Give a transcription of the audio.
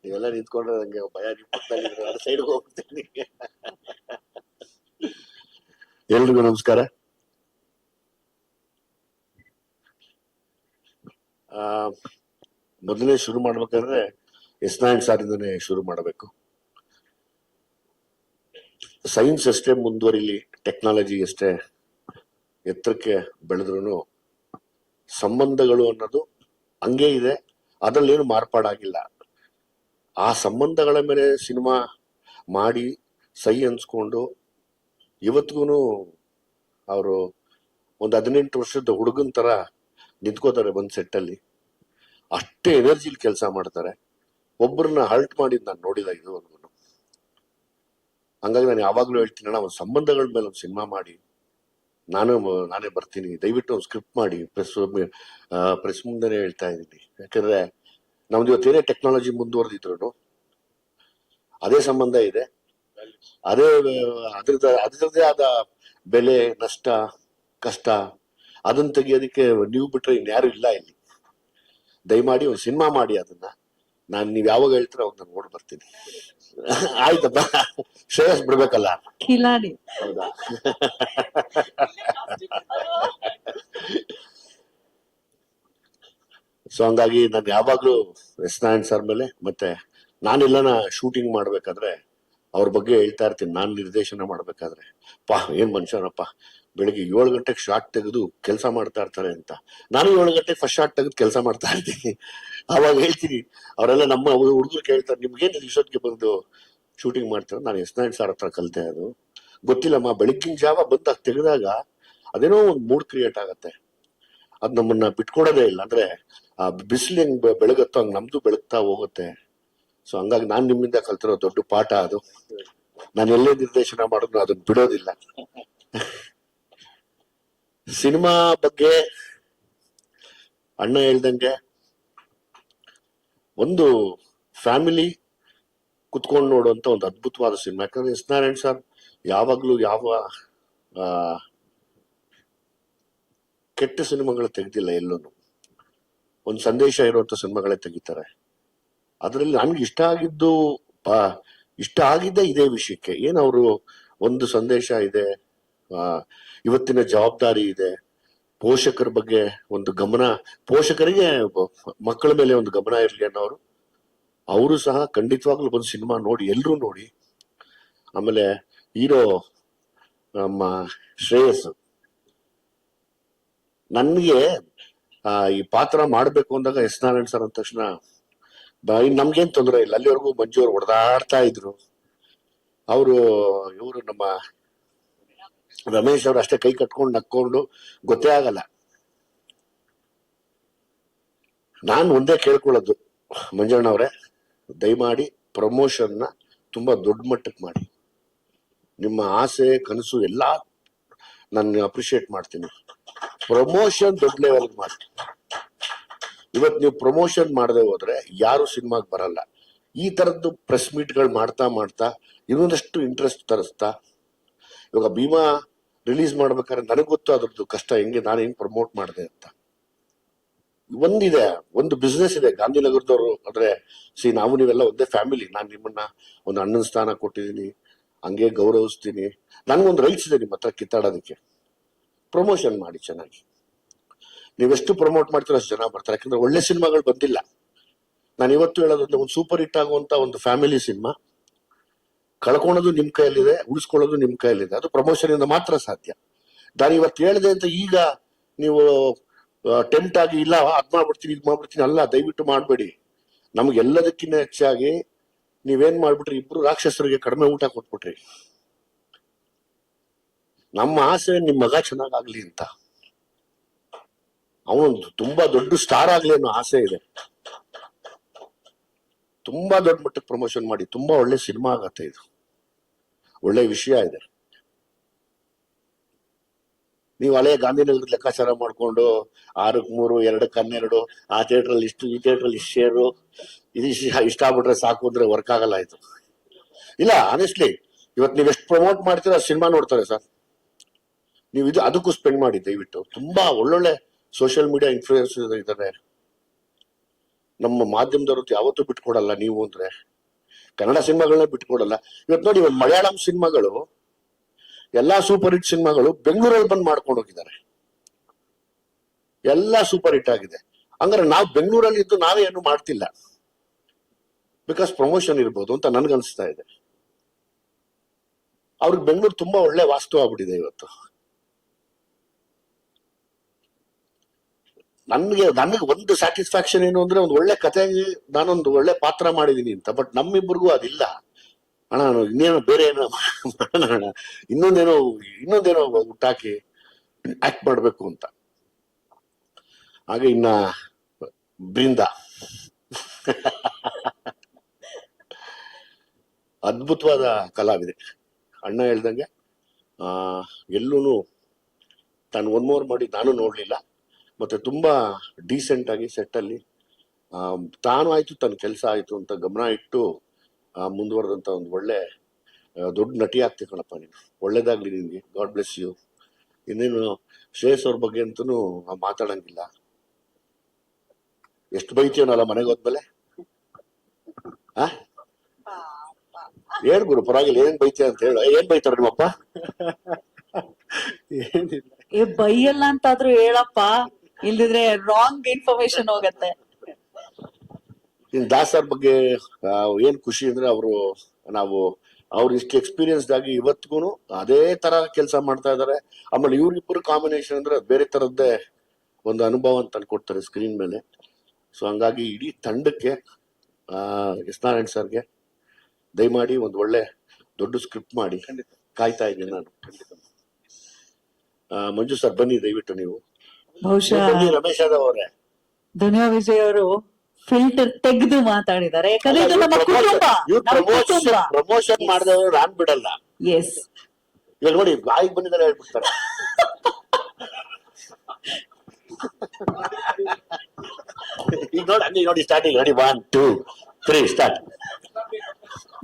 ಇವೆಲ್ಲ ನಿಂತ್ಕೊಂಡ್ರೆ ನಂಗೆ ಭಯ. ನಿಮ್ಮ ಸೈಡ್ ಹೋಗ್ತೀನಿ. ಎಲ್ರಿಗೂ ನಮಸ್ಕಾರ. ಮೊದಲೇ ಶುರು ಮಾಡ್ಬೇಕಾದ್ರೆ S9 ಸಾರಿಂದನೇ ಶುರು ಮಾಡಬೇಕು. ಸೈನ್ಸ್ ಎಷ್ಟೇ ಮುಂದುವರಿಲಿ, ಟೆಕ್ನಾಲಜಿ ಎಷ್ಟೇ ಎತ್ತರಕ್ಕೆ ಬೆಳೆದ್ರು ಸಂಬಂಧಗಳು ಅನ್ನೋದು ಹಂಗೆ ಇದೆ. ಅದ್ರಲ್ಲೇನು ಮಾರ್ಪಾಡಾಗಿಲ್ಲ. ಆ ಸಂಬಂಧಗಳ ಮೇಲೆ ಸಿನಿಮಾ ಮಾಡಿ ಸೈ ಅನ್ಸ್ಕೊಂಡು ಇವತ್ತಿಗೂ ಅವರು ಒಂದು 18 ವರ್ಷದ ಹುಡುಗನ್ ತರ ನಿಂತ್ಕೋತಾರೆ ಒಂದ್ ಸೆಟ್ಟಲ್ಲಿ. ಅಷ್ಟೇ ಎನರ್ಜಿಲಿ ಕೆಲಸ ಮಾಡ್ತಾರೆ. ಒಬ್ಬರನ್ನ ಹರ್ಟ್ ಮಾಡಿದ್ ನಾನು ನೋಡಿದ ಇದುವರೆಗೂ. ಹಂಗಾಗಿ ನಾನು ಯಾವಾಗ್ಲೂ ಹೇಳ್ತೀನಿ, ಅಣ್ಣ ಒಂದು ಸಂಬಂಧಗಳ ಮೇಲೆ ಒಂದು ಸಿನಿಮಾ ಮಾಡಿ, ನಾನೇ ಬರ್ತೀನಿ, ದಯವಿಟ್ಟು ಒಂದು ಸ್ಕ್ರಿಪ್ಟ್ ಮಾಡಿ ಪ್ರೆಸ್ ಮುಂದೆನೆ ಹೇಳ್ತಾ ಇದ್ದೀನಿ. ಯಾಕಂದ್ರೆ ನಮ್ದು ಇವತ್ತೇನೇ ಟೆಕ್ನಾಲಜಿ ಮುಂದುವರೆದಿದ್ರು ಅದೇ ಸಂಬಂಧ ಇದೆ, ಅದ್ರದ್ದೇ ಆದ ಬೆಲೆ, ನಷ್ಟ, ಕಷ್ಟ. ಅದನ್ನ ತೆಗಿಯೋದಕ್ಕೆ ನೀವು ಬಿಟ್ರೆ ಇನ್ಯಾರು ಇಲ್ಲ ಇಲ್ಲಿ. ದಯಮಾಡಿ ಒಂದು ಸಿನಿಮಾ ಮಾಡಿ ಅದನ್ನ. ನೀವ್ ಯಾವಾಗ ಹೇಳ್ತೀರ ಅವಾಗ ನಾನು ಓಡ್ ಬರ್ತೀನಿ. ಆಯ್ತಪ್ಪ, ಶ್ರೇಯಸ್ ಬಿಡ್ಬೇಕಲ್ಲ. ಕಿಲಾಡಿ. ಹೌದಾ? ಸೊ ಹಂಗಾಗಿ ನಾನು ಯಾವಾಗ್ಲೂ S9 ಸರ್ ಮೇಲೆ, ಮತ್ತೆ ನಾನೆಲ್ಲನ ಶೂಟಿಂಗ್ ಮಾಡ್ಬೇಕಾದ್ರೆ ಅವ್ರ ಬಗ್ಗೆ ಹೇಳ್ತಾ ಇರ್ತೀನಿ. ನಾನ್ ನಿರ್ದೇಶನ ಮಾಡ್ಬೇಕಾದ್ರೆ, ಏನ್ ಮನುಷ್ಯನಪ್ಪ, ಬೆಳಿಗ್ಗೆ 7 ಗಂಟೆಗೆ ಶಾರ್ಟ್ ತೆಗೆದು ಕೆಲಸ ಮಾಡ್ತಾ ಇರ್ತಾರೆ ಅಂತ. ನಾನು 7 ಗಂಟೆಗೆ ಫಸ್ಟ್ ಶಾರ್ಟ್ ತೆಗೆದು ಕೆಲಸ ಮಾಡ್ತಾ ಇರ್ತೀನಿ. ಅವಾಗ ಹೇಳ್ತೀನಿ, ಅವರೆಲ್ಲ ನಮ್ಮ ಹುಡುಗರು ಕೇಳ್ತಾರೆ, ನಿಮ್ಗೇನ್ ಇಷ್ಟೊತ್ತಿಗೆ ಬಂದು ಶೂಟಿಂಗ್ ಮಾಡ್ತಾರೆ? ನಾನು S9 ಸರ್ ಹತ್ರ ಕಲಿತೆ. ಅದು ಗೊತ್ತಿಲ್ಲಮ್ಮ, ಬೆಳಗ್ಗಿನ ಜಾವ ಬಂದಾಗ ತೆಗೆದಾಗ ಅದೇನೋ ಒಂದು ಮೂಡ್ ಕ್ರಿಯೇಟ್ ಆಗತ್ತೆ. ಅದ್ ನಮ್ಮನ್ನ ಬಿಟ್ಕೊಡೋದೇ ಇಲ್ಲ. ಅಂದ್ರೆ ಆ ಬಿಸಿಲು ಹೆಂಗ್ ಬೆಳಗತ್ತೋ ಹಂಗ್ ನಮ್ದು ಬೆಳಗ್ತಾ ಹೋಗುತ್ತೆ. ಸೊ ಹಂಗಾಗಿ ನಾನ್ ನಿಮ್ಮಿಂದ ಕಲ್ತಿರೋ ದೊಡ್ಡ ಪಾಠ ಅದು. ನಾನು ಎಲ್ಲೇ ನಿರ್ದೇಶನ ಮಾಡಿದ್ರು ಅದನ್ನ ಬಿಡೋದಿಲ್ಲ. ಸಿನಿಮಾ ಬಗ್ಗೆ ಅಣ್ಣ ಹೇಳ್ದಂಗೆ ಒಂದು ಫ್ಯಾಮಿಲಿ ಕುತ್ಕೊಂಡು ನೋಡುವಂತ ಒಂದು ಅದ್ಭುತವಾದ ಸಿನಿಮಾ. ಯಾಕಂದ್ರೆ S9 ಸರ್ ಯಾವಾಗ್ಲೂ ಯಾವ ಕೆಟ್ಟ ಸಿನಿಮಾಗಳು ತೆಗ್ದಿಲ್ಲ. ಎಲ್ಲೂನು ಒಂದು ಸಂದೇಶ ಇರುವಂತ ಸಿನಿಮಾಗಳೇ ತೆಗಿತಾರೆ. ಅದ್ರಲ್ಲಿ ನನ್ಗೆ ಇಷ್ಟ ಆಗಿದ್ದೆ ಇದೇ ವಿಷಯಕ್ಕೆ. ಅವರು ಒಂದು ಸಂದೇಶ ಇದೆ, ಇವತ್ತಿನ ಜವಾಬ್ದಾರಿ ಇದೆ, ಪೋಷಕರ ಬಗ್ಗೆ ಒಂದು ಗಮನ, ಪೋಷಕರಿಗೆ ಮಕ್ಕಳ ಮೇಲೆ ಒಂದು ಗಮನ ಇರಲಿ ಅನ್ನೋರು. ಅವರು ಸಹ ಖಂಡಿತವಾಗ್ಲೂ ಒಂದು ಸಿನಿಮಾ ನೋಡಿ, ಎಲ್ರೂ ನೋಡಿ. ಆಮೇಲೆ ಹೀರೋ ನಮ್ಮ ಶ್ರೇಯಸ್, ನನ್ಗೆ ಈ ಪಾತ್ರ ಮಾಡ್ಬೇಕು ಅಂದಾಗ S9 ಸರ್ ಅಂದ ತಕ್ಷಣ ನಮ್ಗೇನ್ ತೊಂದರೆ ಇಲ್ಲ. ಅಲ್ಲಿವರೆಗೂ ಮಂಜು ಅವ್ರು ಹೊಡೆದಾಡ್ತಾ ಇದ್ರು. ಇವರು ನಮ್ಮ ರಮೇಶ್ ಅವ್ರು ಅಷ್ಟೇ ಕೈ ಕಟ್ಕೊಂಡು ನಕ್ಕೊಂಡು ಗೊತ್ತೇ ಆಗಲ್ಲ. ನಾನು ಒಂದೇ ಕೇಳ್ಕೊಳ್ಳೋದು, ಮಂಜಣ್ಣ ಅವರೇ, ದಯಮಾಡಿ ಪ್ರಮೋಷನ್ನ ತುಂಬಾ ದೊಡ್ಡ ಮಟ್ಟಕ್ಕೆ ಮಾಡಿ. ನಿಮ್ಮ ಆಸೆ, ಕನಸು ಎಲ್ಲ ನಾನು ಅಪ್ರಿಶಿಯೇಟ್ ಮಾಡ್ತೀನಿ. ಪ್ರಮೋಷನ್ ದೊಡ್ಡ ಲೆವೆಲ್ ಮಾಡಿ. ಇವತ್ತು ನೀವು ಪ್ರಮೋಷನ್ ಮಾಡದೆ ಹೋದ್ರೆ ಯಾರು ಸಿನಿಮಾಗೆ ಬರಲ್ಲ. ಈ ತರದ್ದು ಪ್ರೆಸ್ ಮೀಟ್ಗಳು ಮಾಡ್ತಾ ಇನ್ನೊಂದಷ್ಟು ಇಂಟ್ರೆಸ್ಟ್ ತರಿಸ್ತಾ, ಇವಾಗ ಭೀಮಾ ರಿಲೀಸ್ ಮಾಡ್ಬೇಕಾದ್ರೆ ನನಗೆ ಗೊತ್ತು ಅದ್ರದ್ದು ಕಷ್ಟ, ನಾನು ಹೆಂಗ್ ಪ್ರಮೋಟ್ ಮಾಡಿದೆ ಅಂತ. ಒಂದು ಬಿಸ್ನೆಸ್ ಇದೆ ಗಾಂಧಿನಗರದವರು. ಅಂದ್ರೆ ನಾವು ನೀವೆಲ್ಲ ಒಂದೇ ಫ್ಯಾಮಿಲಿ. ನಾನು ನಿಮ್ಮನ್ನ ಒಂದು ಅಣ್ಣನ ಸ್ಥಾನ ಕೊಟ್ಟಿದ್ದೀನಿ, ಹಂಗೆ ಗೌರವಿಸ್ತೀನಿ. ನನ್ಗೊಂದು ರೈಟ್ಸ್ ಇದೆ ನಿಮ್ಮ ಹತ್ರ ಕಿತ್ತಾಡೋದಕ್ಕೆ. ಪ್ರಮೋಷನ್ ಮಾಡಿ ಚೆನ್ನಾಗಿ. ನೀವೆಷ್ಟು ಪ್ರಮೋಟ್ ಮಾಡ್ತೀರೋ ಅಷ್ಟು ಜನ ಬರ್ತಾರೆ. ಯಾಕಂದ್ರೆ ಒಳ್ಳೆ ಸಿನಿಮಾಗಳು ಬಂದಿಲ್ಲ. ನಾನು ಇವತ್ತು ಹೇಳೋದಂದ್ರೆ, ಒಂದು ಸೂಪರ್ ಹಿಟ್ ಆಗುವಂತ ಒಂದು ಫ್ಯಾಮಿಲಿ ಸಿನಿಮಾ ಕಳ್ಕೊಳ್ಳೋದು ನಿಮ್ ಕೈಯಲ್ಲಿದೆ, ಉಳಿಸ್ಕೊಳ್ಳೋದು ನಿಮ್ ಕೈಯಲ್ಲಿದೆ. ಅದು ಪ್ರಮೋಷನ್ ಇಂದ ಮಾತ್ರ ಸಾಧ್ಯ. ನಾನು ಇವತ್ತು ಹೇಳಿದೆ ಅಂತ ಈಗ ನೀವು ಟೆಂಪ್ಟ್ ಆಗಿ ಇಲ್ಲ ಅದ್ ಮಾಡ್ಬಿಡ್ತೀನಿ ಇದ್ ಮಾಡ್ಬಿಡ್ತೀನಿ ಅಲ್ಲ, ದಯವಿಟ್ಟು ಮಾಡ್ಬೇಡಿ. ನಮ್ಗೆಲ್ಲದಕ್ಕಿಂತ ಹೆಚ್ಚಾಗಿ ನೀವೇನ್ ಮಾಡ್ಬಿಟ್ರಿ, ಇಬ್ರು ರಾಕ್ಷಸರಿಗೆ ಕಡಿಮೆ ಊಟ ಕೊಟ್ಬಿಟ್ರಿ. ನಮ್ಮ ಆಸೆ ನಿಮ್ ಮಗ ಚೆನ್ನಾಗಾಗ್ಲಿ ಅಂತ, ಅವನೊಂದು ತುಂಬಾ ದೊಡ್ಡ ಸ್ಟಾರ್ ಆಗ್ಲಿ ಅನ್ನೋ ಆಸೆ ಇದೆ. ತುಂಬಾ ದೊಡ್ಡ ಮಟ್ಟಕ್ಕೆ ಪ್ರಮೋಷನ್ ಮಾಡಿ, ತುಂಬಾ ಒಳ್ಳೆ ಸಿನಿಮಾ ಆಗತ್ತೆ. ಇದು ಒಳ್ಳೆ ವಿಷಯ ಇದೆ. ನೀವು ಹಳೆ ಗಾಂಧಿನಗರದ ಲೆಕ್ಕಾಚಾರ ಮಾಡ್ಕೊಂಡು 6ಕ್ಕೆ 3, 2ಕ್ಕೆ 12, ಆ ಥಿಯೇಟ್ರಲ್ಲಿ ಇಷ್ಟು, ಈ ಥಿಯೇಟ್ರಲ್ಲಿ ಇಷ್ಟು ಶೇರು, ಇದು ಇಷ್ಟ ಆಗ್ಬಿಟ್ರೆ ಸಾಕು ಅಂದ್ರೆ ವರ್ಕ್ ಆಗಲ್ಲ. ಆಯ್ತು ಇಲ್ಲ, ಆನೆಸ್ಟ್ಲಿ ಇವತ್ತು ನೀವು ಎಷ್ಟು ಪ್ರಮೋಟ್ ಮಾಡ್ತೀರೋ ಸಿನಿಮಾ ನೋಡ್ತಾರೆ ಸರ್. ನೀವು ಅದಕ್ಕೂ ಸ್ಪೆಂಡ್ ಮಾಡಿ ದಯವಿಟ್ಟು. ತುಂಬಾ ಒಳ್ಳೊಳ್ಳೆ ಸೋಷಿಯಲ್ ಮೀಡಿಯಾ ಇನ್ಫ್ಲೂಯೆನ್ಸರ್ ಇದ್ದಾರೆ. ನಮ್ಮ ಮಾಧ್ಯಮದವರು ಯಾವತ್ತೂ ಬಿಟ್ಕೊಡಲ್ಲ. ನೀವು ಅಂದ್ರೆ ಕನ್ನಡ ಸಿನಿಮಾಗಳನ್ನ ಬಿಟ್ಕೊಡಲ್ಲ. ಇವತ್ತು ನೋಡಿ, ಒಂದು ಮಲಯಾಳಂ ಸಿನಿಮಾಗಳು, ಎಲ್ಲಾ ಸೂಪರ್ ಹಿಟ್ ಸಿನಿಮಾಗಳು ಬೆಂಗಳೂರಲ್ಲಿ ಬಂದು ಮಾಡ್ಕೊಂಡು ಹೋಗಿದ್ದಾರೆ. ಎಲ್ಲಾ ಸೂಪರ್ ಹಿಟ್ ಆಗಿದೆ. ಹಂಗಾರೆ ನಾವು ಬೆಂಗಳೂರಲ್ಲಿ ಇದ್ದು ನಾವೇ ಏನು ಮಾಡ್ತಿಲ್ಲ, ಬಿಕಾಸ್ ಪ್ರಮೋಷನ್ ಇರ್ಬೋದು ಅಂತ ನನ್ಗನ್ಸ್ತಾ ಇದೆ. ಅವ್ರಿಗೆ ಬೆಂಗಳೂರು ತುಂಬಾ ಒಳ್ಳೆ ವಾಸ್ತು ಆಗ್ಬಿಟ್ಟಿದೆ ಇವತ್ತು. ನನಗೆ ಒಂದು ಸ್ಯಾಟಿಸ್ಫ್ಯಾಕ್ಷನ್ ಏನು ಅಂದ್ರೆ, ಒಂದು ಒಳ್ಳೆ ಕಥೆಗೆ ನಾನೊಂದು ಒಳ್ಳೆ ಪಾತ್ರ ಮಾಡಿದೀನಿ ಅಂತ. ಬಟ್ ನಮ್ಮಿಬ್ಬರಿಗೂ ಅದಿಲ್ಲ. ಅಣ್ಣ ಇನ್ನೇನೋ ಬೇರೆ ಏನೋ ಮಾಡೋಣ, ಇನ್ನೊಂದೇನೋ ಹುಟ್ಟಾಕಿ ಆಕ್ಟ್ ಮಾಡ್ಬೇಕು ಅಂತ. ಹಾಗೆ ಇನ್ನ ಬೃಂದ ಅದ್ಭುತವಾದ ಕಲಾವಿದೆ. ಅಣ್ಣ ಹೇಳ್ದಂಗೆ ಎಲ್ಲೂ ತಾನು ಒನ್ ಮೋರ್ ಮಾಡಿ ನಾನು ನೋಡ್ಲಿಲ್ಲ. ಮತ್ತೆ ತುಂಬಾ ಡೀಸೆಂಟ್ ಆಗಿ ಸೆಟ್ ಅಲ್ಲಿ ತಾನು ಆಯ್ತು, ತನ್ನ ಕೆಲಸ ಆಯ್ತು ಅಂತ ಗಮನ ಇಟ್ಟು ಮುಂದುವರೆದಂತ ಒಂದು ಒಳ್ಳೆ ದೊಡ್ಡ ನಟಿ ಆಗ್ತಿ ಕಣಪ್ಪ ನೀನು. ಒಳ್ಳೇದಾಗ್ಲಿ ನಿನ್ಗೆ, ಗಾಡ್ ಬ್ಲೆಸ್ ಯು. ಇನ್ನೇನು ಶ್ರೇಯಸ್ ಅವ್ರ ಬಗ್ಗೆ ಅಂತೂ ಮಾತಾಡಂಗಿಲ್ಲ. ಎಷ್ಟು ಬೈತೀವನಲ್ಲ ಮನೆಗೆ ಹೋದ್ಮೇಲೆ. ಏನ್ ಗುರು ಪರವಾಗಿಲ್ಲ, ಏನ್ ಬೈತೀಯ ಅಂತ ಹೇಳು. ಏನ್ ಬೈತಾರ ನಿಮ್ಮಪ್ಪ? ಏನಿಲ್ಲ, ಬೈಯಲ್ಲ ಅಂತಾದ್ರೂ ಹೇಳಪ್ಪ, ಇಲ್ದಿದ್ರೆ ರಾಂಗ್ ಇನ್ಫಾರ್ಮೇಶನ್ ಹೋಗತ್ತೆ. ಇನ್ ದಾಸ್ ಅವ್ರ ಬಗ್ಗೆ ಏನ್ ಖುಷಿ ಅಂದ್ರೆ, ಅವ್ರು ಇಷ್ಟು ಎಕ್ಸ್ಪೀರಿಯನ್ಸ್ಡ್ ಆಗಿ ಇವತ್ತಿಗೂ ಅದೇ ತರ ಕೆಲಸ ಮಾಡ್ತಾ ಇದಾರೆ. ಆಮೇಲೆ ಇವ್ರಿಬ್ಬರು ಕಾಂಬಿನೇಷನ್ ಅಂದ್ರೆ ಬೇರೆ ತರದ್ದೇ ಒಂದು ಅನುಭವ ಅಂತ ಕೊಡ್ತಾರೆ ಸ್ಕ್ರೀನ್ ಮೇಲೆ. ಸೊ ಹಂಗಾಗಿ ಇಡೀ ತಂಡಕ್ಕೆ ಎಸ್ ನಾರಾಯಣ್ ಸರ್ಗೆ ದಯಮಾಡಿ ಒಂದು ಒಳ್ಳೆ ದೊಡ್ಡ ಸ್ಕ್ರಿಪ್ಟ್ ಮಾಡಿ. ಕಾಯ್ತಾ ಇದ್ದೀನಿ ನಾನು. ಮಂಜು ಸರ್ ಬನ್ನಿ ದಯವಿಟ್ಟು ನೀವು. ಬಹುಶಃ ರಮೇಶ್ ಯಾದವ್ ಅವರೇ, ದುನಿಯಾ ವಿಜಯ್ ಅವರು ಫಿಲ್ಟರ್ ತೆಗೆದು ಮಾತಾಡಿದ್ದಾರೆ. ಯಾಕಂದ್ರೆ ಇದು ನಮ್ಮ ಕುಟುಂಬ, ನಮ್ಮ ಕುಟುಂಬ. ಪ್ರಮೋಷನ್ ಮಾಡಿದವರು ನಾನ್ ಬಿಡಲ್ಲ. ಎಸ್, ಇವಾಗ ನೋಡಿ ಬಾಯಿಗೆ ಬಂದಿದ್ದಾರೆ ಹೇಳ್ಬಿಡ್ತಾರೆ. ಈಗ ನೋಡಿ, ಹಂಗೆ ನೋಡಿ ಸ್ಟಾರ್ಟಿಂಗ್ ನೋಡಿ 1 2 3 ಸ್ಟಾರ್ಟ್.